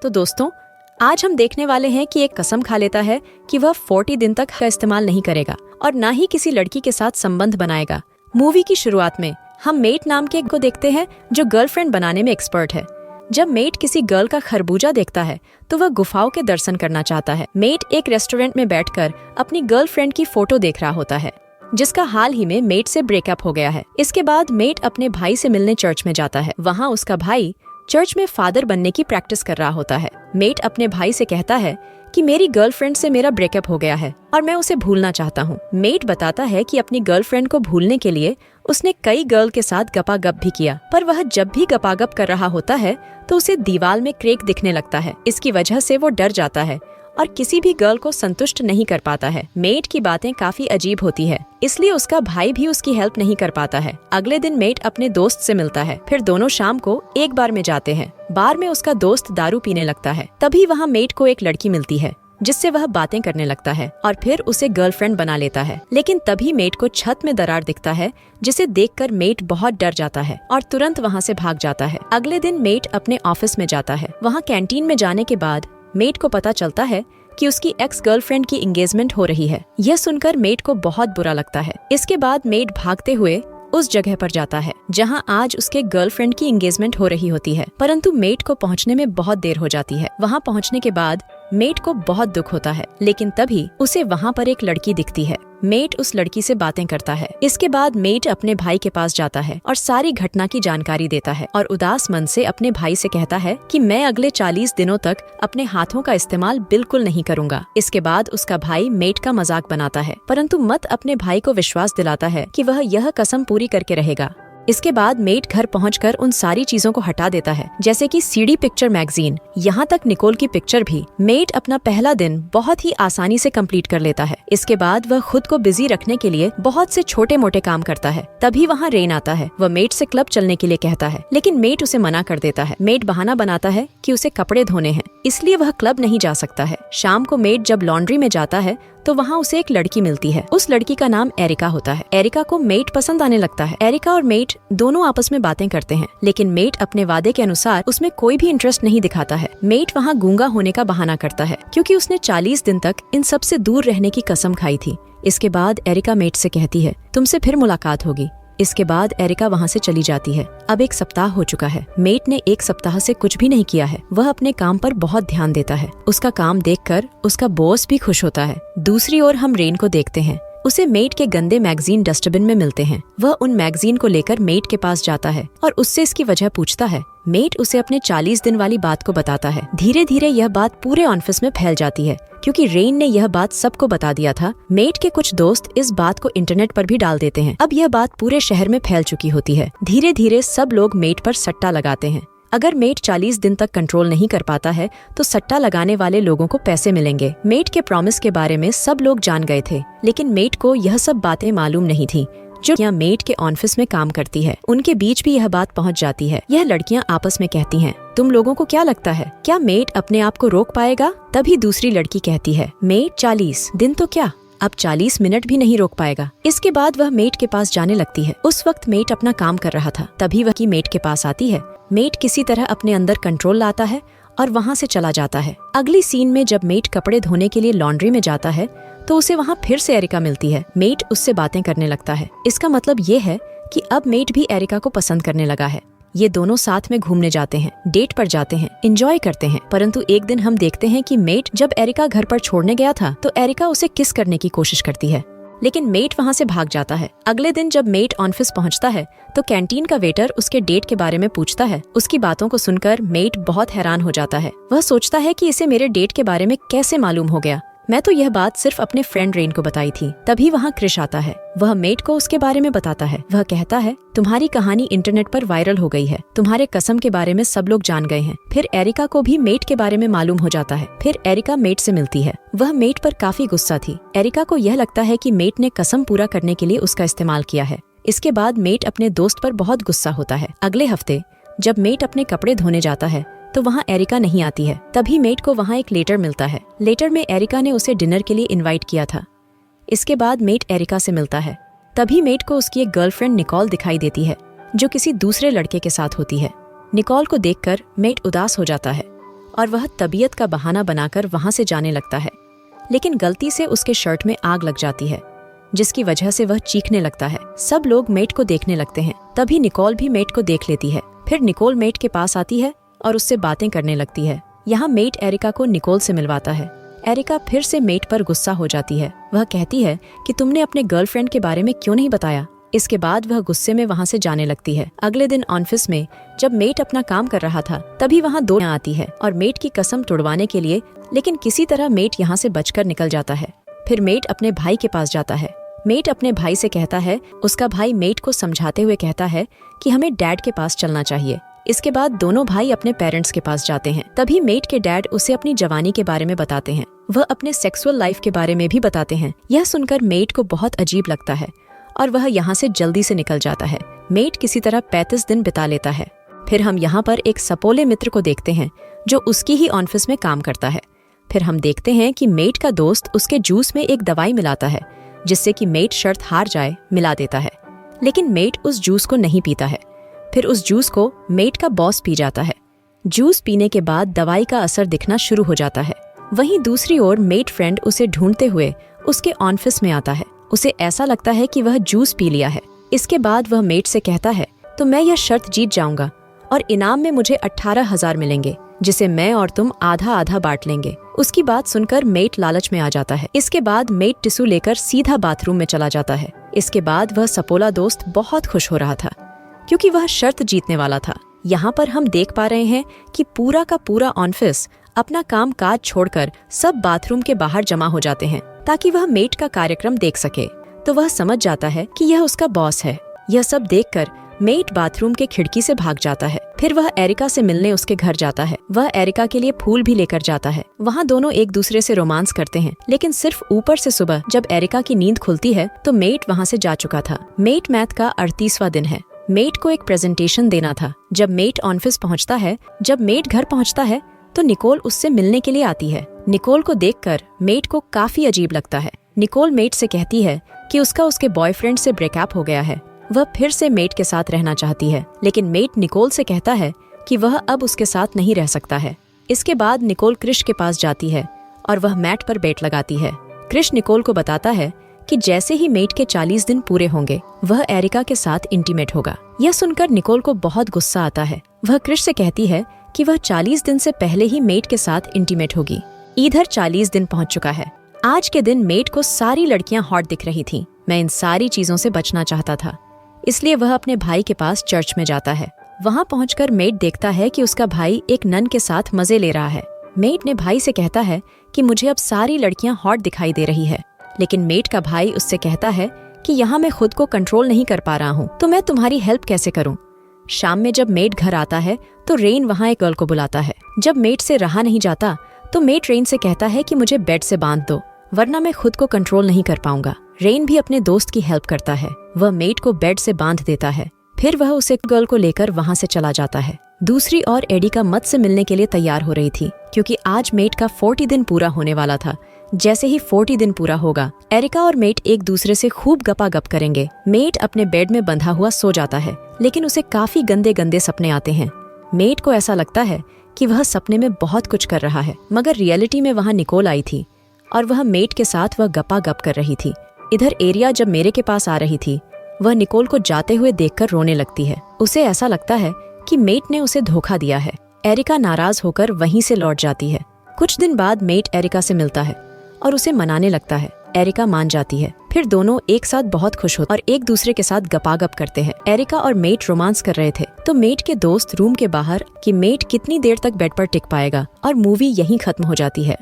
तो दोस्तों, आज हम देखने वाले हैं कि एक कसम खा लेता है कि वह 40 दिन तक का इस्तेमाल नहीं करेगा और ना ही किसी लड़की के साथ संबंध बनाएगा। मूवी की शुरुआत में हम मेट नाम के को देखते हैं जो गर्लफ्रेंड बनाने में एक्सपर्ट है। जब मेट किसी गर्ल का खरबूजा देखता है तो वह गुफाओं के दर्शन करना चाहता है। मेट एक रेस्टोरेंट में बैठकर अपनी गर्लफ्रेंड की फोटो देख रहा होता है जिसका हाल ही में मेट से ब्रेकअप हो गया है। इसके बाद मेट अपने भाई से मिलने चर्च में जाता है। वहाँ उसका भाई चर्च में फादर बनने की प्रैक्टिस कर रहा होता है। मेट अपने भाई से कहता है कि मेरी गर्लफ्रेंड से मेरा ब्रेकअप हो गया है और मैं उसे भूलना चाहता हूँ। मेट बताता है कि अपनी गर्लफ्रेंड को भूलने के लिए उसने कई गर्ल के साथ गपागप भी किया, पर वह जब भी गपागप कर रहा होता है तो उसे दीवार में क्रेक दिखने लगता है। इसकी वजह से वो डर जाता है और किसी भी गर्ल को संतुष्ट नहीं कर पाता है। मेट की बातें काफी अजीब होती है, इसलिए उसका भाई भी उसकी हेल्प नहीं कर पाता है। अगले दिन मेट अपने दोस्त से मिलता है, फिर दोनों शाम को एक बार में जाते हैं। बार में उसका दोस्त दारू पीने लगता है। तभी वहाँ मेट को एक लड़की मिलती है जिससे वह बातें करने लगता है और फिर उसे गर्लफ्रेंड बना लेता है। लेकिन तभी मेट को छत में दरार दिखता है जिसे देखकर मेट बहुत डर जाता है और तुरंत वहाँ से भाग जाता है। अगले दिन मेट अपने ऑफिस में जाता है। वहाँ कैंटीन में जाने के बाद मेट को पता चलता है कि उसकी एक्स गर्लफ्रेंड की एंगेजमेंट हो रही है। यह सुनकर मेट को बहुत बुरा लगता है। इसके बाद मेट भागते हुए उस जगह पर जाता है जहां आज उसके गर्लफ्रेंड की एंगेजमेंट हो रही होती है, परंतु मेट को पहुंचने में बहुत देर हो जाती है। वहां पहुंचने के बाद मेट को बहुत दुख होता है, लेकिन तभी उसे वहां पर एक लड़की दिखती है। मेट उस लड़की से बातें करता है। इसके बाद मेट अपने भाई के पास जाता है और सारी घटना की जानकारी देता है और उदास मन से अपने भाई से कहता है कि मैं अगले 40 दिनों तक अपने हाथों का इस्तेमाल बिल्कुल नहीं करूंगा। इसके बाद उसका भाई मेट का मजाक बनाता है, परंतु मत अपने भाई को विश्वास दिलाता है कि वह यह कसम पूरी करके रहेगा। इसके बाद मेट घर पहुंचकर उन सारी चीजों को हटा देता है, जैसे कि सीडी पिक्चर मैगजीन, यहाँ तक निकोल की पिक्चर भी। मेट अपना पहला दिन बहुत ही आसानी से कंप्लीट कर लेता है। इसके बाद वह खुद को बिजी रखने के लिए बहुत से छोटे मोटे काम करता है। तभी वहाँ रेन आता है। वह मेट से क्लब चलने के लिए कहता है, लेकिन मेट उसे मना कर देता है। मेट बहाना बनाता है कि उसे कपड़े धोने हैं, इसलिए वह क्लब नहीं जा सकता है। शाम को मेट जब लॉन्ड्री में जाता है तो वहाँ उसे एक लड़की मिलती है। उस लड़की का नाम एरिका होता है। एरिका को मेट पसंद आने लगता है। एरिका और मेट दोनों आपस में बातें करते हैं, लेकिन मेट अपने वादे के अनुसार उसमें कोई भी इंटरेस्ट नहीं दिखाता है। मेट वहाँ गूंगा होने का बहाना करता है क्योंकि उसने 40 दिन तक इन सब से दूर रहने की कसम खाई थी। इसके बाद एरिका मेट से कहती है, तुमसे फिर मुलाकात होगी। इसके बाद एरिका वहाँ से चली जाती है। अब 1 सप्ताह हो चुका है। मेट ने 1 सप्ताह से कुछ भी नहीं किया है। वह अपने काम पर बहुत ध्यान देता है। उसका काम देखकर उसका बॉस भी खुश होता है। दूसरी ओर हम रेन को देखते हैं। उसे मेट के गंदे मैगजीन डस्टबिन में मिलते हैं। वह उन मैगजीन को लेकर मेट के पास जाता है और उससे इसकी वजह पूछता है। मेट उसे अपने 40 दिन वाली बात को बताता है। धीरे धीरे यह बात पूरे ऑफिस में फैल जाती है क्योंकि रेन ने यह बात सबको बता दिया था। मेट के कुछ दोस्त इस बात को इंटरनेट पर भी डाल देते हैं। अब यह बात पूरे शहर में फैल चुकी होती है। धीरे धीरे सब लोग मेट पर सट्टा लगाते हैं। अगर मेट 40 दिन तक कंट्रोल नहीं कर पाता है तो सट्टा लगाने वाले लोगों को पैसे मिलेंगे। मेट के प्रॉमिस के बारे में सब लोग जान गए थे, लेकिन मेट को यह सब बातें मालूम नहीं थी। जो यहाँ मेट के ऑफिस में काम करती है उनके बीच भी यह बात पहुँच जाती है। यह लड़कियाँ आपस में कहती हैं, तुम लोगों को क्या लगता है, क्या मेट अपने आप को रोक पाएगा? तभी दूसरी लड़की कहती है, मेट 40 दिन तो क्या, अब 40 मिनट भी नहीं रोक पाएगा। इसके बाद वह मेट के पास जाने लगती है। उस वक्त मेट अपना काम कर रहा था। तभी वह की मेट के पास आती है। मेट किसी तरह अपने अंदर कंट्रोल लाता है और वहाँ से चला जाता है। अगली सीन में जब मेट कपड़े धोने के लिए लॉन्ड्री में जाता है तो उसे वहाँ फिर से एरिका मिलती है। मेट उससे बातें करने लगता है। इसका मतलब ये है कि अब मेट भी एरिका को पसंद करने लगा है। ये दोनों साथ में घूमने जाते हैं, डेट पर जाते हैं, एंजॉय करते हैं। परंतु एक दिन हम देखते हैं कि मेट जब एरिका घर पर छोड़ने गया था तो एरिका उसे किस करने की कोशिश करती है, लेकिन मेट वहाँ से भाग जाता है। अगले दिन जब मेट ऑफिस पहुँचता है तो कैंटीन का वेटर उसके डेट के बारे में पूछता है। उसकी बातों को सुनकर मेट बहुत हैरान हो जाता है। वह सोचता है कि इसे मेरे डेट के बारे में कैसे मालूम हो गया। मैं तो यह बात सिर्फ अपने फ्रेंड रेन को बताई थी। तभी वहाँ क्रिश आता है। वह मेट को उसके बारे में बताता है। वह कहता है, तुम्हारी कहानी इंटरनेट पर वायरल हो गई है। तुम्हारे कसम के बारे में सब लोग जान गए हैं। फिर एरिका को भी मेट के बारे में मालूम हो जाता है। फिर एरिका मेट से मिलती है। वह मेट पर काफी गुस्सा थी। एरिका को यह लगता है कि मेट ने कसम पूरा करने के लिए उसका इस्तेमाल किया है। इसके बाद मेट अपने दोस्त पर बहुत गुस्सा होता है। अगले हफ्ते जब मेट अपने कपड़े धोने जाता है तो वहाँ एरिका नहीं आती है। तभी मेट को वहाँ एक लेटर मिलता है। लेटर में एरिका ने उसे डिनर के लिए इनवाइट किया था। इसके बाद मेट एरिका से मिलता है। तभी मेट को उसकी एक गर्लफ्रेंड निकोल दिखाई देती है जो किसी दूसरे लड़के के साथ होती है। निकोल को देखकर मेट उदास हो जाता है और वह तबीयत का बहाना बनाकर वहां से जाने लगता है। लेकिन गलती से उसके शर्ट में आग लग जाती है, जिसकी वजह से वह चीखने लगता है। सब लोग मेट को देखने लगते हैं। तभी निकोल भी मेट को देख लेती है। फिर निकोल मेट के पास आती है और उससे बातें करने लगती है। यहाँ मेट एरिका को निकोल से मिलवाता है। एरिका फिर से मेट पर गुस्सा हो जाती है। वह कहती है कि तुमने अपने गर्लफ्रेंड के बारे में क्यों नहीं बताया। इसके बाद वह गुस्से में वहाँ से जाने लगती है। अगले दिन ऑफिस में जब मेट अपना काम कर रहा था, तभी वहाँ दो आती है और मेट की कसम तोड़वाने के लिए, लेकिन किसी तरह मेट यहाँ से बचकर निकल जाता है। फिर मेट अपने भाई के पास जाता है। मेट अपने भाई से कहता है, उसका भाई मेट को समझाते हुए कहता है कि हमें डैड के पास चलना चाहिए। इसके बाद दोनों भाई अपने पेरेंट्स के पास जाते हैं। तभी मेट के डैड उसे अपनी जवानी के बारे में बताते हैं। वह अपने सेक्सुअल लाइफ के बारे में भी बताते हैं। यह सुनकर मेट को बहुत अजीब लगता है और वह यहाँ से जल्दी से निकल जाता है। मेट किसी तरह 35 दिन बिता लेता है। फिर हम यहाँ पर एक सपोले मित्र को देखते हैं जो उसकी ही ऑफिस में काम करता है। फिर हम देखते हैं कि मेट का दोस्त उसके जूस में एक दवाई मिलाता है, जिससे कि मेट शर्त हार जाए मिला देता है। लेकिन मेट उस जूस को नहीं पीता है। फिर उस जूस को मेट का बॉस पी जाता है। जूस पीने के बाद दवाई का असर दिखना शुरू हो जाता है। वहीं दूसरी ओर मेट फ्रेंड उसे ढूंढते हुए उसके ऑफिस में आता है। उसे ऐसा लगता है कि वह जूस पी लिया है। इसके बाद वह मेट से कहता है, तो मैं यह शर्त जीत जाऊंगा और इनाम में मुझे 18,000 मिलेंगे, जिसे मैं और तुम आधा आधा बांट लेंगे। उसकी बात सुनकर मेट लालच में आ जाता है। इसके बाद मेट टिश्यू लेकर सीधा बाथरूम में चला जाता है। इसके बाद वह सपोला दोस्त बहुत खुश हो रहा था क्योंकि वह शर्त जीतने वाला था। यहाँ पर हम देख पा रहे हैं कि पूरा का पूरा ऑफिस अपना काम काज छोड़कर सब बाथरूम के बाहर जमा हो जाते हैं ताकि वह मेट का कार्यक्रम देख सके। तो वह समझ जाता है कि यह उसका बॉस है। यह सब देखकर मेट बाथरूम के खिड़की से भाग जाता है। फिर वह एरिका से मिलने उसके घर जाता है। वह एरिका के लिए फूल भी लेकर जाता है। वहाँ दोनों एक दूसरे से रोमांस करते हैं, लेकिन सिर्फ ऊपर से। सुबह जब एरिका की नींद खुलती है तो मेट वहाँ से जा चुका था। मेट मैथ का 38वां दिन है। मेट को एक प्रेजेंटेशन देना था। जब मेट ऑफिस पहुँचता है, जब मेट घर पहुँचता है तो निकोल उससे मिलने के लिए आती है। निकोल को देखकर मेट को काफी अजीब लगता है। निकोल मेट से कहती है कि उसका उसके बॉयफ्रेंड से ब्रेकअप हो गया है। वह फिर से मेट के साथ रहना चाहती है, लेकिन मेट निकोल से कहता है कि वह अब उसके साथ नहीं रह सकता है। इसके बाद निकोल क्रिश के पास जाती है और वह मैट पर बेट लगाती है। क्रिश निकोल को बताता है कि जैसे ही मेट के 40 दिन पूरे होंगे, वह एरिका के साथ इंटीमेट होगा। यह सुनकर निकोल को बहुत गुस्सा आता है। वह क्रिश से कहती है कि वह 40 दिन से पहले ही मेट के साथ इंटीमेट होगी। इधर 40 दिन पहुंच चुका है। आज के दिन मेट को सारी लड़कियां हॉट दिख रही थीं। मैं इन सारी चीजों से बचना चाहता था, इसलिए वह अपने भाई के पास चर्च में जाता है। वहां पहुंचकर मेट देखता है कि उसका भाई एक नन के साथ मजे ले रहा है। मेट ने भाई से कहता है कि मुझे अब सारी लड़कियां हॉट दिखाई दे रही है, लेकिन मेट का भाई उससे कहता है कि यहाँ मैं खुद को कंट्रोल नहीं कर पा रहा हूँ, तो मैं तुम्हारी हेल्प कैसे करूँ। शाम में जब मेट घर आता है तो रेन वहाँ एक गर्ल को बुलाता है। जब मेट से रहा नहीं जाता तो मेट रेन से कहता है कि मुझे बेड से बांध दो, वरना मैं खुद को कंट्रोल नहीं कर पाऊंगा। रेन भी अपने दोस्त की हेल्प करता है। वह मेट को बेड से बांध देता है। फिर वह उसे गर्ल को लेकर वहाँ से चला जाता है। दूसरी ओर एरिका मत से मिलने के लिए तैयार हो रही थी, क्योंकि आज मेट का 40 दिन पूरा होने वाला था। जैसे ही 40 दिन पूरा होगा, एरिका और मेट एक दूसरे से खूब गपागप करेंगे। मेट अपने बेड में बंधा हुआ सो जाता है, लेकिन उसे काफी गंदे गंदे सपने आते हैं। मेट को ऐसा लगता है कि वह सपने में बहुत कुछ कर रहा है, मगर रियलिटी में वहाँ निकोल आई थी और वह मेट के साथ वह गपागप कर रही थी। इधर एरिया जब मेरे के पास आ रही थी, वह निकोल को जाते हुए देखकर रोने लगती है। उसे ऐसा लगता है कि मेट ने उसे धोखा दिया है। एरिका नाराज होकर वहीं से लौट जाती है। कुछ दिन बाद मेट एरिका से मिलता है और उसे मनाने लगता है। एरिका मान जाती है। फिर दोनों एक साथ बहुत खुश होते और एक दूसरे के साथ गपागप करते हैं। एरिका और मेट रोमांस कर रहे थे तो मेट के दोस्त रूम के बाहर कि मेट कितनी देर तक बेड पर टिक पाएगा, और मूवी यहीं खत्म हो जाती है।